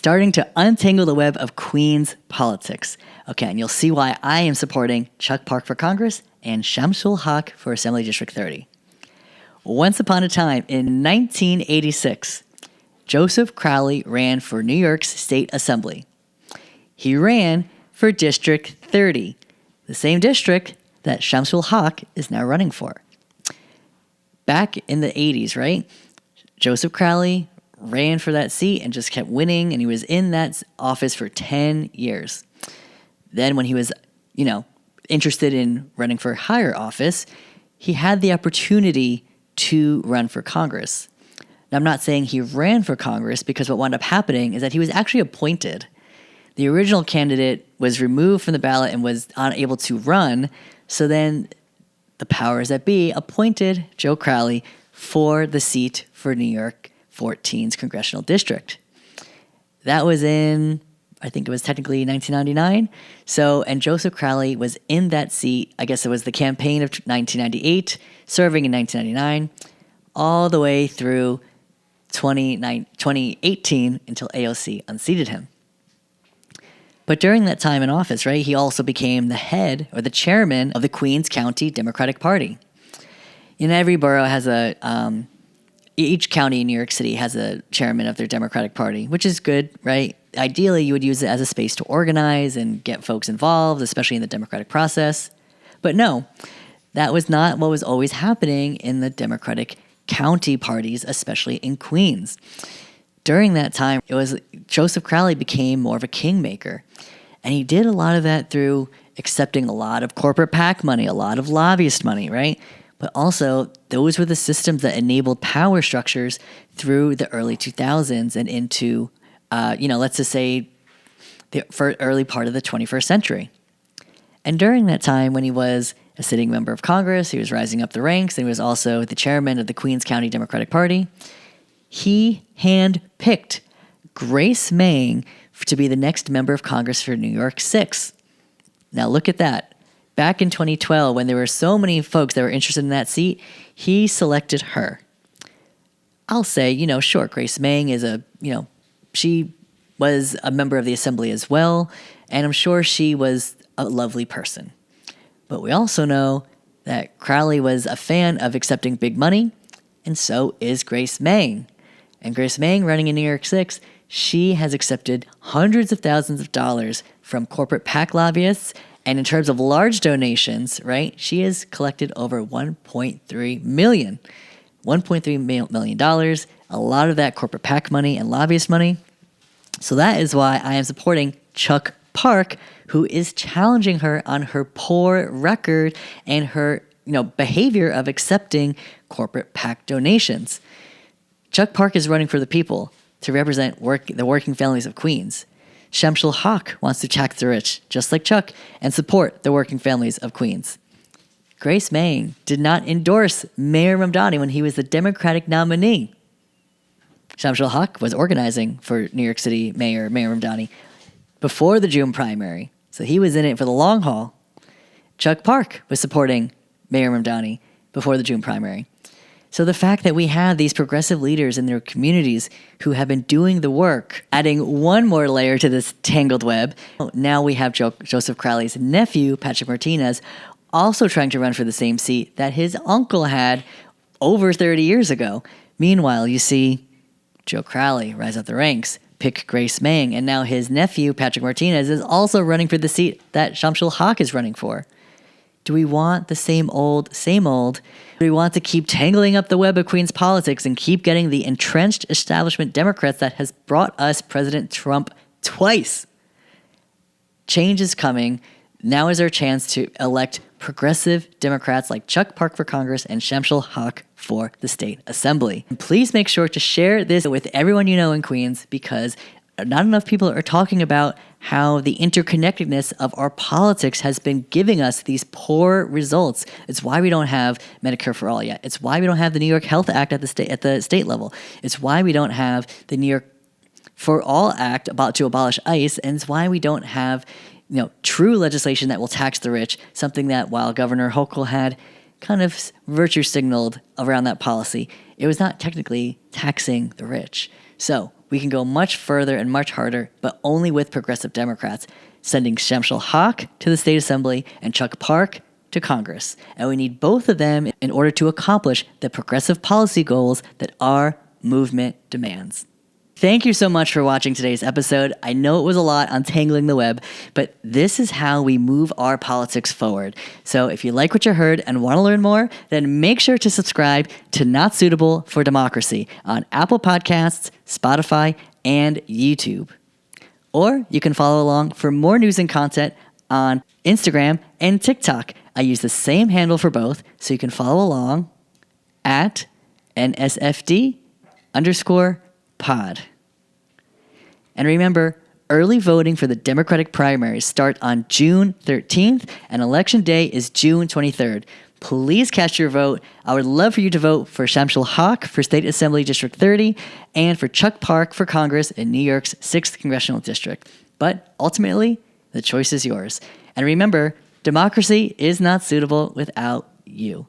starting to untangle the web of Queens politics. Okay, and you'll see why I am supporting Chuck Park for Congress and Shamsul Haque for Assembly District 30. Once upon a time, in 1986, Joseph Crowley ran for New York's State Assembly. He ran for District 30, the same district that Shamsul Haque is now running for. Back in the 80s, right? Joseph Crowley ran for that seat and just kept winning, and he was in that office for 10 years. Then when he was, interested in running for higher office, he had the opportunity to run for Congress. Now, I'm not saying he ran for Congress, because what wound up happening is that he was actually appointed. The original candidate was removed from the ballot and was unable to run, so then the powers that be appointed Joe Crowley for the seat for New York 14's congressional district. That was in, I think it was technically 1999. And Joseph Crowley was in that seat, I guess it was the campaign of 1998, serving in 1999, all the way through 2018 until AOC unseated him. But during that time in office, right, he also became the head or the chairman of the Queens County Democratic Party. In every borough has each county in New York City has a chairman of their Democratic Party, which is good, right? Ideally, you would use it as a space to organize and get folks involved, especially in the democratic process. But no, that was not what was always happening in the Democratic county parties, especially in Queens. During that time, Joseph Crowley became more of a kingmaker. And he did a lot of that through accepting a lot of corporate PAC money, a lot of lobbyist money, right? But also, those were the systems that enabled power structures through the early 2000s and into, let's just say, the early part of the 21st century. And during that time, when he was a sitting member of Congress, he was rising up the ranks, and he was also the chairman of the Queens County Democratic Party. He handpicked Grace Meng to be the next member of Congress for New York 6. Now look at that. Back in 2012, when there were so many folks that were interested in that seat, he selected her. I'll say, sure, Grace Meng is she was a member of the assembly as well, and I'm sure she was a lovely person. But we also know that Crowley was a fan of accepting big money, and so is Grace Meng. And Grace Meng, running in New York 6, she has accepted hundreds of thousands of dollars from corporate PAC lobbyists. And in terms of large donations, right, she has collected over $1.3 million. $1.3 million, a lot of that corporate PAC money and lobbyist money. So that is why I am supporting Chuck Park, who is challenging her on her poor record and her behavior of accepting corporate PAC donations. Chuck Park is running for the people to represent the working families of Queens. Shamsul Haque wants to tax the rich, just like Chuck, and support the working families of Queens. Grace Meng did not endorse Mayor Mamdani when he was the Democratic nominee. Shamsul Haque was organizing for New York City Mayor Mamdani before the June primary, so he was in it for the long haul. Chuck Park was supporting Mayor Mamdani before the June primary. So the fact that we have these progressive leaders in their communities who have been doing the work, adding one more layer to this tangled web, now we have Joseph Crowley's nephew, Patrick Martinez, also trying to run for the same seat that his uncle had over 30 years ago. Meanwhile, you see Joe Crowley rise up the ranks, pick Grace Meng, and now his nephew, Patrick Martinez, is also running for the seat that Shamsul Haque is running for. Do we want the same old, same old? Do we want to keep tangling up the web of Queens politics and keep getting the entrenched establishment Democrats that has brought us President Trump twice? Change is coming. Now is our chance to elect progressive Democrats like Chuck Park for Congress and Shamsul Haque for the state assembly. And please make sure to share this with everyone you know in Queens, because not enough people are talking about how the interconnectedness of our politics has been giving us these poor results. It's why we don't have Medicare for all yet. It's why we don't have the New York Health Act at the state level. It's why we don't have the New York For All Act about to abolish ICE, and it's why we don't have true legislation that will tax the rich, something that while Governor Hochul had kind of virtue signaled around that policy, it was not technically taxing the rich. So we can go much further and much harder, but only with progressive Democrats, sending Shamsul Haque to the State Assembly and Chuck Park to Congress. And we need both of them in order to accomplish the progressive policy goals that our movement demands. Thank you so much for watching today's episode. I know it was a lot untangling the web, but this is how we move our politics forward. So if you like what you heard and want to learn more, then make sure to subscribe to Not Suitable for Democracy on Apple Podcasts, Spotify, and YouTube. Or you can follow along for more news and content on Instagram and TikTok. I use the same handle for both, so you can follow along at NSFD_pod. And remember, early voting for the Democratic primaries start on June 13th, and Election Day is June 23rd. Please cast your vote. I would love for you to vote for Shamsul Haque for State Assembly District 30 and for Chuck Park for Congress in New York's 6th Congressional District. But ultimately, the choice is yours. And remember, democracy is not suitable without you.